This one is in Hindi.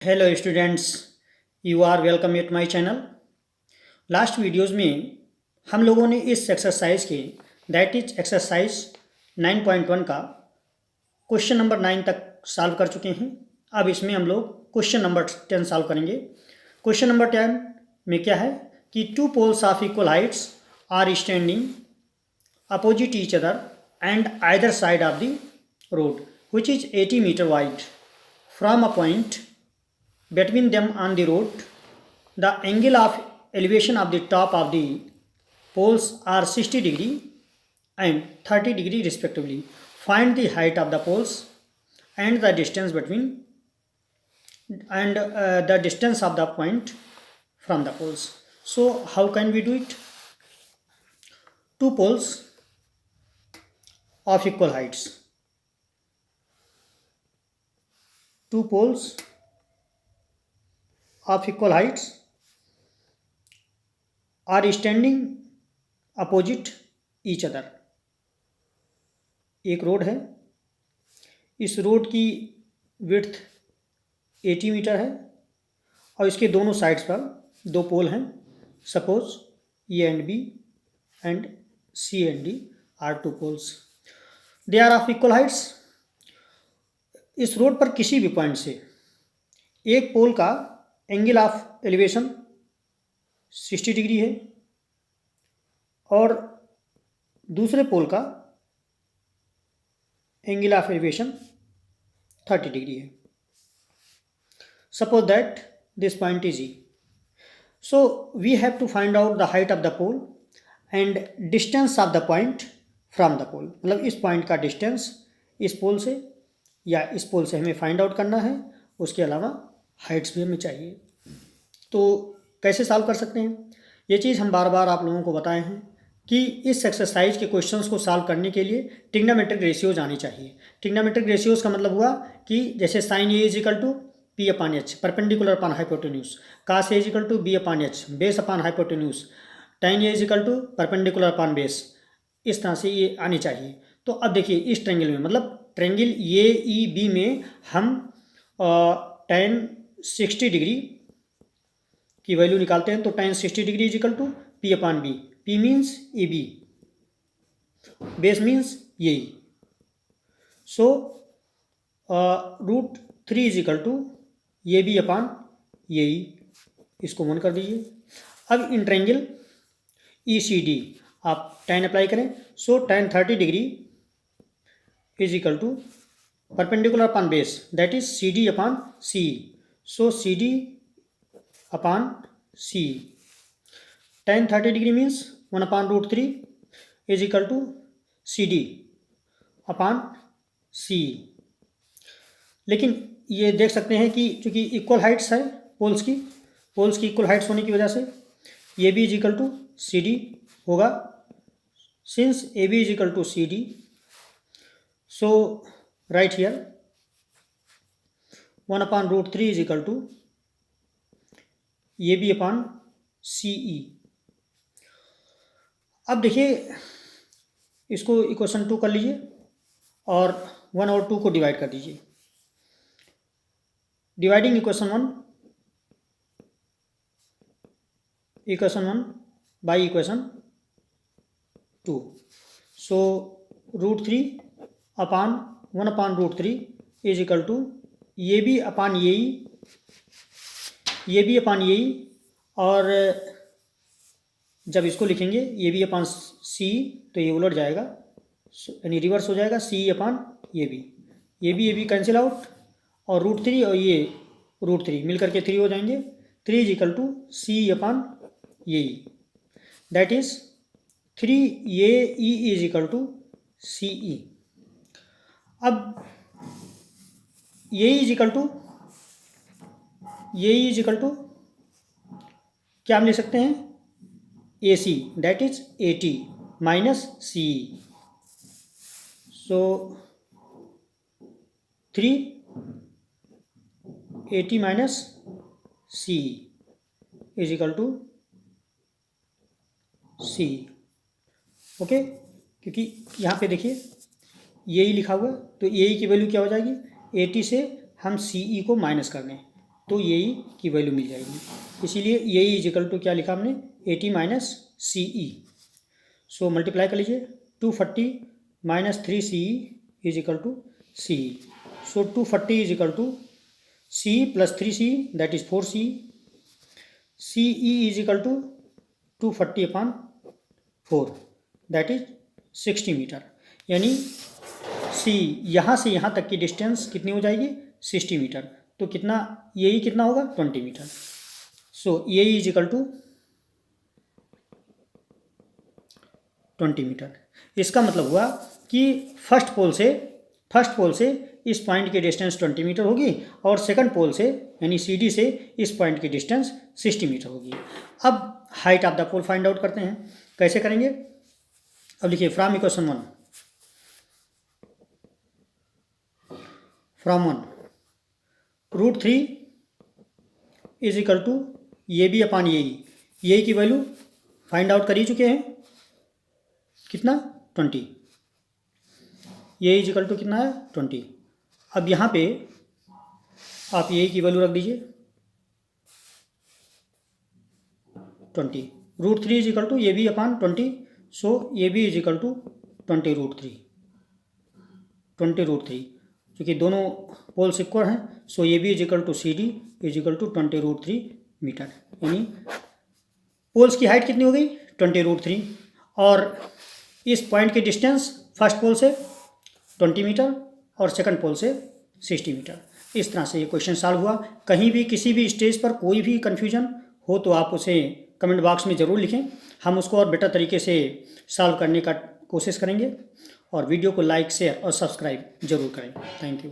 Hello students, you are welcome at my channel. Last videos में हम लोगों ने इस एक्सरसाइज के दैट इज एक्सरसाइज 9.1 का क्वेश्चन नंबर 9 तक सॉल्व कर चुके हैं। अब इसमें हम लोग क्वेश्चन नंबर 10 सॉल्व करेंगे। क्वेश्चन नंबर 10 में क्या है कि two poles of equal heights are standing opposite each other and either side of the road which is 80 meter wide from a point between them on the road. The angle of elevation of the top of the poles are 60 degree and 30 degree respectively. Find the height of the poles and the distance between and the distance of the point from the poles. So how can we do it? Two poles of equal heights. Two poles of equal heights are standing opposite each other. एक रोड है, इस रोड की विड्थ 80 मीटर है और इसके दोनों साइड्स पर दो पोल हैं। Suppose A and B and C and D are two poles. They are of equal heights. इस रोड पर किसी भी पॉइंट से एक पोल का एंगल ऑफ एलिवेशन 60 डिग्री है और दूसरे पोल का एंगल ऑफ एलिवेशन 30 डिग्री है। Suppose that this point is E. So we have to find out the height of the pole and distance of the point from the pole. मतलब इस पॉइंट का डिस्टेंस इस पोल से या इस पोल से हमें फाइंड आउट करना है। उसके अलावा हाइट्स भी हमें चाहिए। तो कैसे सॉल्व कर सकते हैं? ये चीज़ हम बार बार आप लोगों को बताए हैं कि इस एक्सरसाइज के क्वेश्चंस को सॉल्व करने के लिए ट्रिग्नोमेट्रिक रेशियोज आनी चाहिए। ट्रिग्नोमेट्रिक रेशियोज का मतलब हुआ कि जैसे sine A is equal to P upon H perpendicular upon hypotenuse, cos A is equal to B upon H base upon hypotenuse, tan A is equal to perpendicular upon base. इस तरह से ये आनी चाहिए। तो अब देखिए इस ट्रेंगल में, मतलब ट्रेंगल ए ई बी में हम tan 60 डिग्री की वैल्यू निकालते हैं। तो tan 60 degree is equal to P upon B. P means A B, base means A E. So √3 is equal to A B upon A E. इसको वन कर दीजिए। अब in triangle E C D आप tan अप्लाई करें। So tan 30 degree is equal to perpendicular upon base, that is CD upon CE. So CD upon CE. Tan 30 degree means 1 upon √3 is equal to CD upon CE. लेकिन ये देख सकते हैं कि चूंकि इक्वल हाइट्स है पोल्स की इक्वल हाइट्स होने की वजह से ये भी is equal to C D होगा। Since A B is equal to C D, so right here 1 upon √3 is equal to AB upon CE। अब देखिए इसको इक्वेशन 2 कर लीजिए और 1 और 2 को डिवाइड कर दीजिए। Dividing equation 1 by equation 2। So √3 upon 1 upon √3 is equal to A B upon A E, और जब इसको लिखेंगे ये बी अपान सी तो ये उलट जाएगा, यानी रिवर्स हो जाएगा। सी अपान ये बी कैंसिल आउट और √3 और ये √3 मिलकर के 3 हो जाएंगे। 3 is equal to C upon A E, that is 3 ये ई इज इक्वल टू सी ई। अब ये इज इक्वल टू क्या हम लिख सकते हैं? A C, that is 80 minus C. So 380 minus C is equal to C. Okay, क्योंकि यहाँ पे देखिए ये ही लिखा हुआ है, तो ए की वैल्यू क्या हो जाएगी? 80 से हम सी ई को माइनस कर दें तो ए ई की वैल्यू मिल जाएगी। इसीलिए ए ई इज इक्वल टू क्या लिखा हमने, 80 माइनस सी ई। सो मल्टीप्लाई कर लीजिए, 240 minus 3 C E is equal to C E. So 240 is equal to C E plus 3 C E, that is 4 C E. C E is equal to 240 upon 4, that is 60 metre. यानी सी यहाँ से यहाँ तक की डिस्टेंस कितनी हो जाएगी, 60 मीटर। तो कितना, ये ही कितना होगा, 20 मीटर। सो ये इज इक्वल टू 20 मीटर। इसका मतलब हुआ कि फर्स्ट पोल से इस पॉइंट की डिस्टेंस 20 मीटर होगी और सेकंड पोल से यानी सी डी से इस पॉइंट की डिस्टेंस 60 मीटर होगी। अब height of the pole find out करते हैं। कैसे करेंगे, अब लिखिए from equation 1, from 1 √3 is equal to A B upon ये की वैल्यू फाइंड आउट कर ही चुके हैं, कितना, 20। ये इज इक्वल टू कितना है, 20। अब यहाँ पे आप ये की वैल्यू रख दीजिए 20। √3 is equal to A B upon 20। So A B is equal to 20 √3, 20 √3, क्योंकि दोनों पोल्स इक्वल हैं। So A B is equal to C D is equal to 20 √3 metre. यानी पोल्स की हाइट कितनी हो गई, 20 √3, और इस पॉइंट की डिस्टेंस फर्स्ट पोल से 20 मीटर और सेकंड पोल से 60 मीटर। इस तरह से ये क्वेश्चन सॉल्व हुआ। कहीं भी किसी भी स्टेज पर कोई भी कन्फ्यूजन हो तो आप उसे कमेंट बॉक्स में ज़रूर लिखें, हम उसको और बेटर तरीके से सॉल्व करने का कोशिश करेंगे। और वीडियो को लाइक, शेयर और सब्सक्राइब जरूर करें। Thank you.